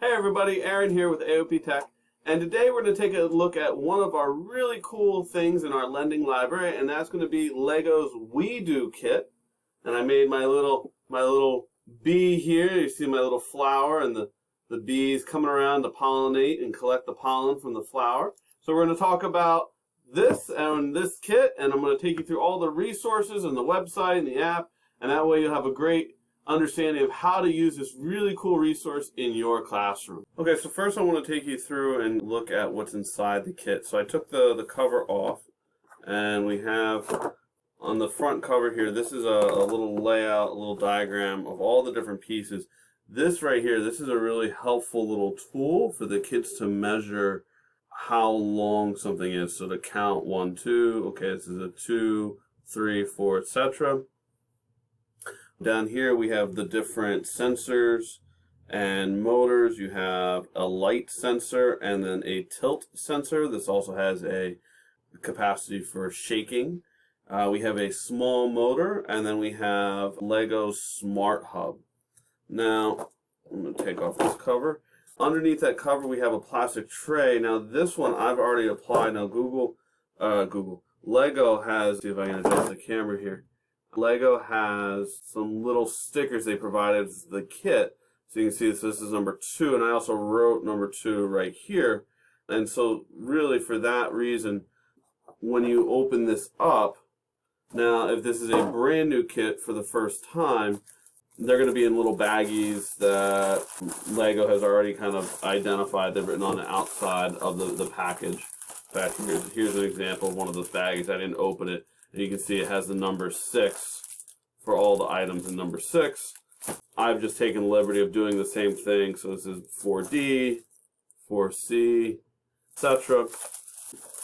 Hey everybody, Aaron here with AoPTech, and today we're going to take a look at one of our really cool things in our lending library, and that's going to be Lego's WeDo kit. And I made my little bee here. You see my little flower and the bees coming around to pollinate and collect the pollen from the flower. So we're going to talk about this and this kit, and I'm going to take you through all the resources and the website and the app, and that way you'll have a great understanding of how to use this really cool resource in your classroom. Okay, so first I want to take you through and look at what's inside the kit. So I took the cover off, and we have on the front cover here, this is a little layout, a little diagram of all the different pieces. This right here, this is a really helpful little tool for the kids to measure how long something is. So to count 1, 2, okay, this is a 2, 3, 4, etc. Down here we have the different sensors and motors. You have a light sensor and then a tilt sensor. This also has a capacity for shaking. We have a small motor, and then we have Lego's Smart Hub. Now, I'm going to take off this cover. Underneath that cover we have a plastic tray. Now this one I've already applied. Now Lego has, see if I can adjust the camera here. Lego has some little stickers they provided for the kit. So you can see this is number 2, and I also wrote number 2 right here. And so really for that reason, when you open this up, now if this is a brand new kit for the first time, they're going to be in little baggies that Lego has already kind of identified. They've written on the outside of the package. In fact, here's an example of one of those baggies. I didn't open it. And you can see it has the number 6 for all the items in number 6. I've just taken the liberty of doing the same thing. So this is 4D, 4C, etc.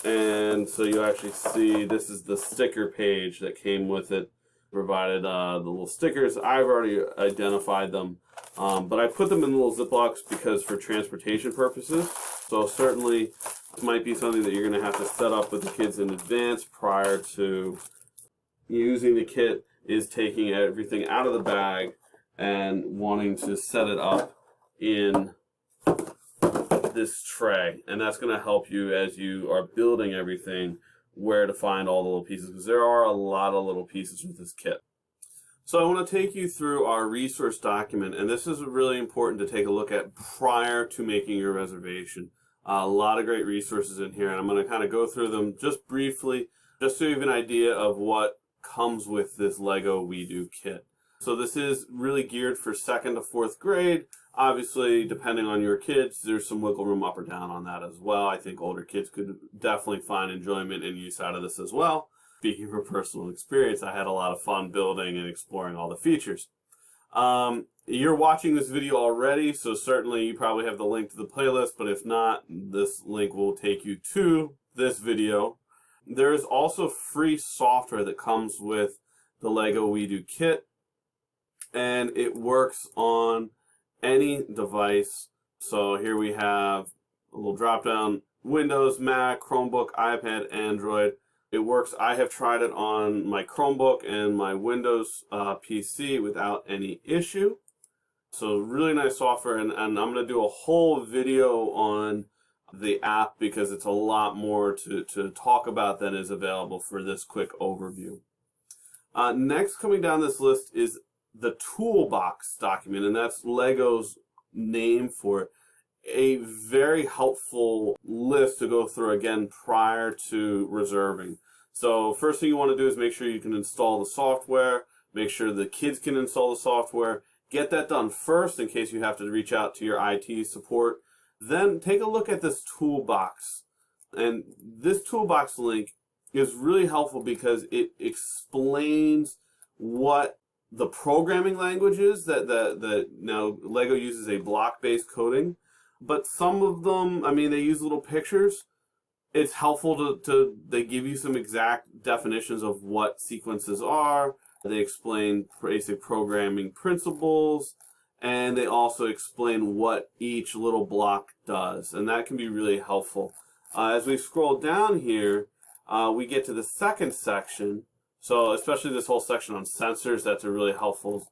And so you actually see this is the sticker page that came with it. Provided the little stickers. I've already identified them, but I put them in little Ziplocs because for transportation purposes. So certainly it might be something that you're going to have to set up with the kids in advance prior to using the kit, is taking everything out of the bag and wanting to set it up in this tray. And that's going to help you as you are building everything, where to find all the little pieces, because there are a lot of little pieces with this kit. So I want to take you through our resource document, and this is really important to take a look at prior to making your reservation. A lot of great resources in here, and I'm going to kind of go through them just briefly, just so you have an idea of what comes with this Lego WeDo kit. So this is really geared for 2nd to 4th grade. Obviously, depending on your kids, there's some wiggle room up or down on that as well. I think older kids could definitely find enjoyment and use out of this as well. Speaking from personal experience, I had a lot of fun building and exploring all the features. You're watching this video already, so certainly you probably have the link to the playlist, but if not, this link will take you to this video. There is also free software that comes with the Lego WeDo kit, and it works on any device. So here we have a little drop down: Windows, Mac, Chromebook, iPad, Android. It works. I have tried it on my Chromebook and my Windows PC without any issue. So really nice software, and I'm going to do a whole video on the app because it's a lot more to talk about than is available for this quick overview. Next coming down this list is the toolbox document, and that's Lego's name for it. A very helpful list to go through again prior to reserving. So first thing you want to do is make sure you can install the software, make sure the kids can install the software. Get that done first in case you have to reach out to your IT support. Then take a look at this toolbox. And this toolbox link is really helpful because it explains what the programming language is that now Lego uses a block-based coding, but some of them, I mean, they use little pictures. It's helpful they give you some exact definitions of what sequences are. They explain basic programming principles, and they also explain what each little block does, and that can be really helpful. As we scroll down here, we get to the second section. So especially this whole section on sensors, that's a really helpful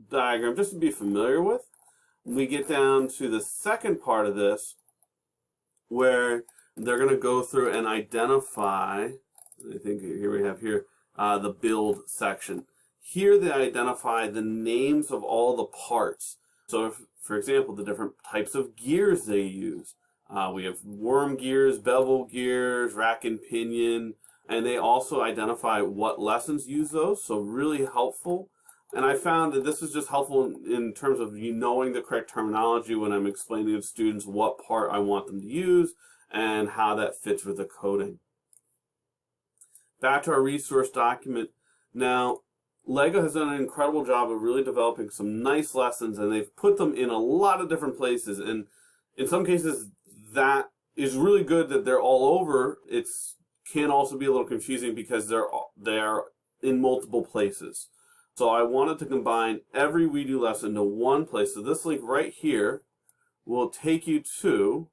diagram just to be familiar with. we get down to the second part of this, where they're going to go through and identify, I think here we have here, the build section. Here they identify the names of all the parts. So if, for example, the different types of gears they use. We have worm gears, bevel gears, rack and pinion, and they also identify what lessons use those, so really helpful. And I found that this is just helpful in terms of you knowing the correct terminology when I'm explaining to students what part I want them to use and how that fits with the coding. Back to our resource document. Now, LEGO has done an incredible job of really developing some nice lessons, and they've put them in a lot of different places. And in some cases, that is really good that they're all over. It can also be a little confusing because they're in multiple places. So I wanted to combine every WeDo lesson to one place. So this link right here will take you to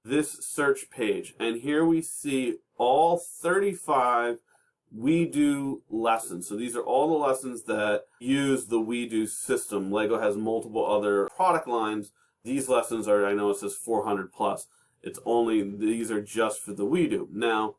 this search page. And here we see all 35 WeDo lessons. So these are all the lessons that use the WeDo system. LEGO has multiple other product lines. These lessons are, I know it says 400 plus. It's only, these are just for the WeDo. Now,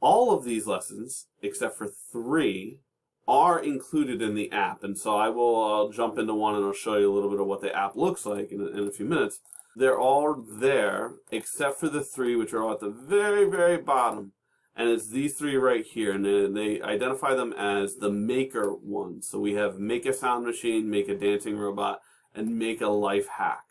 all of these lessons, except for 3, are included in the app. And so I'll jump into one and I'll show you a little bit of what the app looks like in a few minutes. They're all there, except for the 3, which are all at the very, very bottom. And it's these 3 right here, and they identify them as the maker ones. So we have make a sound machine, make a dancing robot, and make a life hack.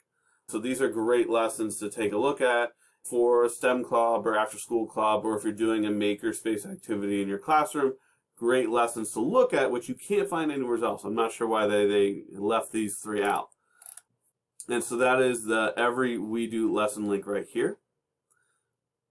So these are great lessons to take a look at for a STEM club or after school club, or if you're doing a makerspace activity in your classroom. Great lessons to look at, which you can't find anywhere else. I'm not sure why they left these 3 out. And so that is the every WeDo lesson link right here.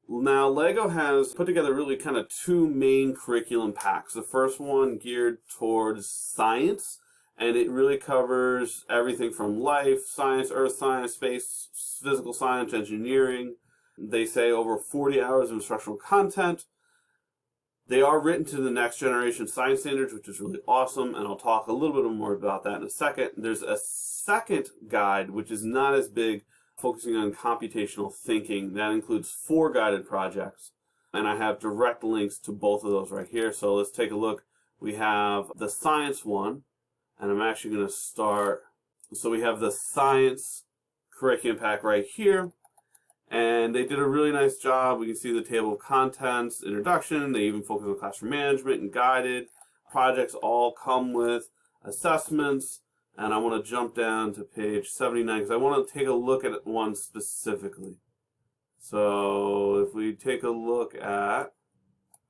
Now, LEGO has put together really kind of 2 main curriculum packs. The first one geared towards science, and it really covers everything from life, science, earth science, space, physical science, engineering. They say over 40 hours of instructional content. They are written to the next generation science standards, which is really awesome, and I'll talk a little bit more about that in a second. There's a second guide, which is not as big, focusing on computational thinking. That includes 4 guided projects, and I have direct links to both of those right here. So let's take a look. We have the science one, and I'm actually going to start. So we have the science curriculum pack right here, and they did a really nice job. We can see the table of contents, introduction. They even focus on classroom management and guided projects. All come with assessments. And I want to jump down to page 79 because I want to take a look at one specifically. So if we take a look at,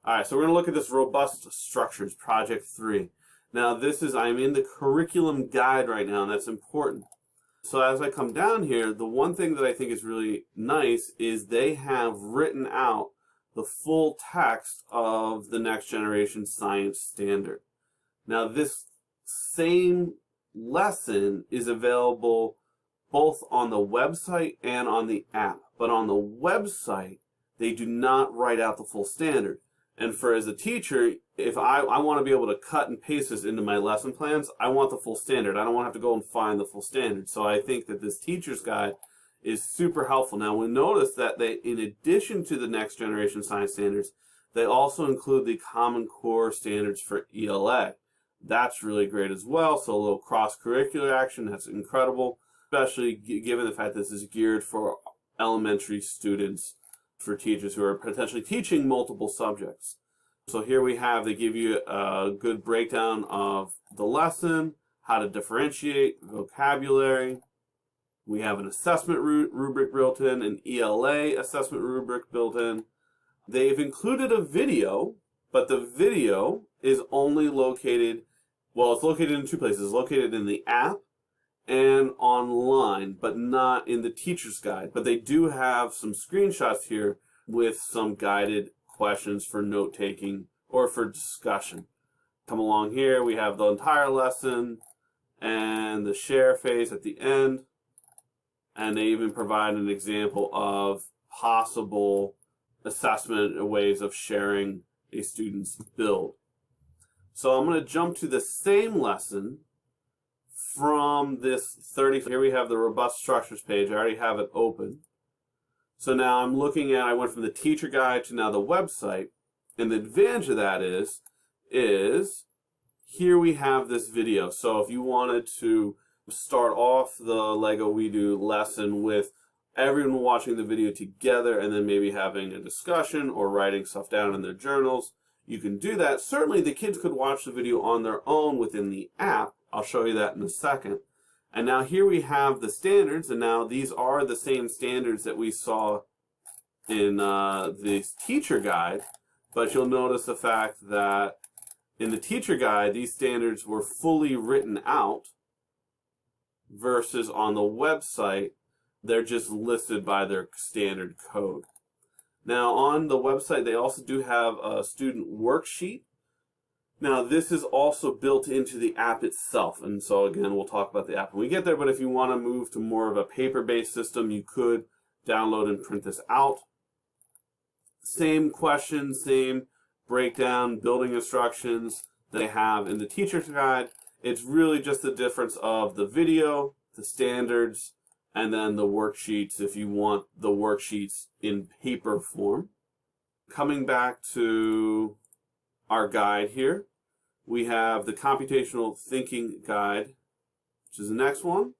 all right, so we're going to look at this robust structures, project 3. Now this is, I'm in the curriculum guide right now, and that's important. So as I come down here, the one thing that I think is really nice is they have written out the full text of the next generation science standard. Now this same lesson is available both on the website and on the app. But on the website, they do not write out the full standard. And as a teacher, if I want to be able to cut and paste this into my lesson plans, I want the full standard. I don't want to have to go and find the full standard. So I think that this teacher's guide is super helpful. Now, we'll notice that they, in addition to the next generation science standards, they also include the Common Core standards for ELA. That's really great as well. So a little cross-curricular action, that's incredible, especially given the fact that this is geared for elementary students, for teachers who are potentially teaching multiple subjects. So here we have, they give you a good breakdown of the lesson, how to differentiate, vocabulary. We have an assessment rubric built in, an ELA assessment rubric built in. They've included a video, but the video is only located, well, it's located in 2 places. It's located in the app and online, but not in the teacher's guide. But they do have some screenshots here with some guided questions for note-taking or for discussion. Come along here, we have the entire lesson and the share phase at the end. And they even provide an example of possible assessment ways of sharing a student's build. So I'm going to jump to the same lesson from this 30. Here we have the robust structures page. I already have it open. So now I'm looking at, I went from the teacher guide to now the website. And the advantage of that is here we have this video. So if you wanted to start off the Lego WeDo lesson with everyone watching the video together and then maybe having a discussion or writing stuff down in their journals, you can do that. Certainly the kids could watch the video on their own within the app. I'll show you that in a second. And now here we have the standards, and now these are the same standards that we saw in the teacher guide, but you'll notice the fact that in the teacher guide, these standards were fully written out versus on the website, they're just listed by their standard code. Now on the website, they also do have a student worksheet. Now this is also built into the app itself, and so again, we'll talk about the app when we get there, but if you want to move to more of a paper-based system, you could download and print this out. Same questions, same breakdown, building instructions that they have in the teacher's guide. It's really just the difference of the video, the standards, and then the worksheets if you want the worksheets in paper form. Coming back to our guide here, we have the computational thinking guide, which is the next one.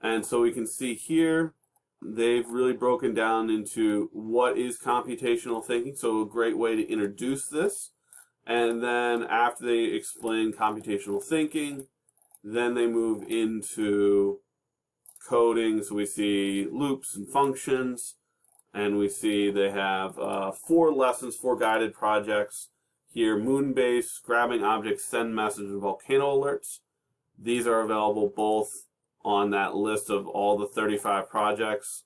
And so we can see here, they've really broken down into what is computational thinking, so a great way to introduce this. And then after they explain computational thinking, then they move into coding. So we see loops and functions, and we see they have 4 lessons, 4 guided projects. Here, Moonbase, grabbing objects, send messages, and volcano alerts. These are available both on that list of all the 35 projects.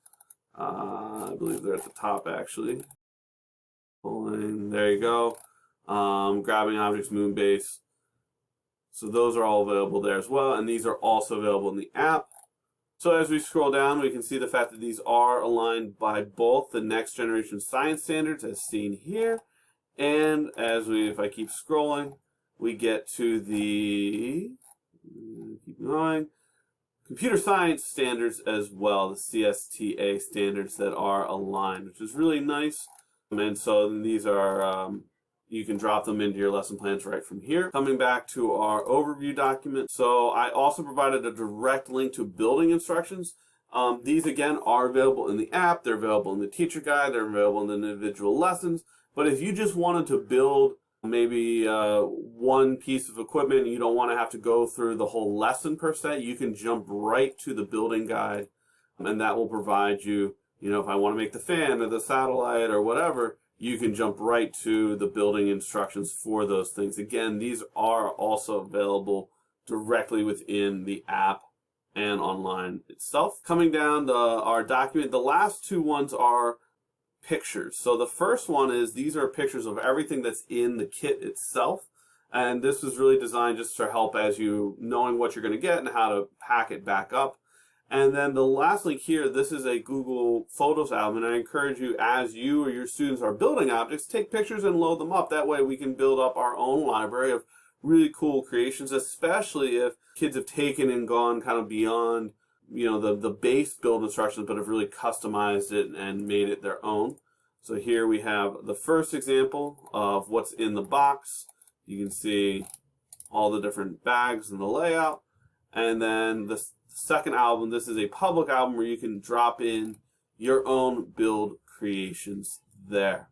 I believe they're at the top, actually. There you go. Grabbing objects, Moonbase. So those are all available there as well, and these are also available in the app. So as we scroll down, we can see the fact that these are aligned by both the next generation science standards, as seen here, and if I keep scrolling, we get to the, keep going, computer science standards as well, the CSTA standards that are aligned, which is really nice. And so these are, you can drop them into your lesson plans right from here. Coming back to our overview document. So I also provided a direct link to building instructions. These again are available in the app, they're available in the teacher guide, they're available in the individual lessons. But if you just wanted to build maybe one piece of equipment and you don't want to have to go through the whole lesson per se, you can jump right to the building guide, and that will provide you, if I want to make the fan or the satellite or whatever, you can jump right to the building instructions for those things. Again, these are also available directly within the app and online itself. Coming down our document, the last 2 ones are pictures. So the first one is, these are pictures of everything that's in the kit itself. And this was really designed just to help as you knowing what you're going to get and how to pack it back up. And then the last link here, this is a Google Photos album, and I encourage you, as you or your students are building objects, take pictures and load them up. That way we can build up our own library of really cool creations, especially if kids have taken and gone kind of beyond the base build instructions, but have really customized it and made it their own. So here we have the first example of what's in the box. You can see all the different bags and the layout. And then the second album, this is a public album where you can drop in your own build creations there.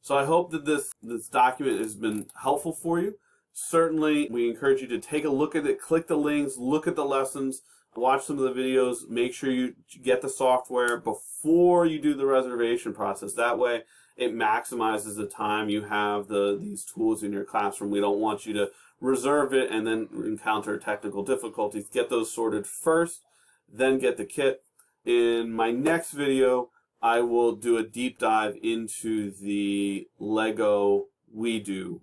So I hope that this document has been helpful for you. Certainly, we encourage you to take a look at it, click the links, look at the lessons, watch some of the videos, make sure you get the software before you do the reservation process. That way, it maximizes the time you have these tools in your classroom. We don't want you to reserve it and then encounter technical difficulties. Get those sorted first, then get the kit. In my next video, I will do a deep dive into the Lego WeDo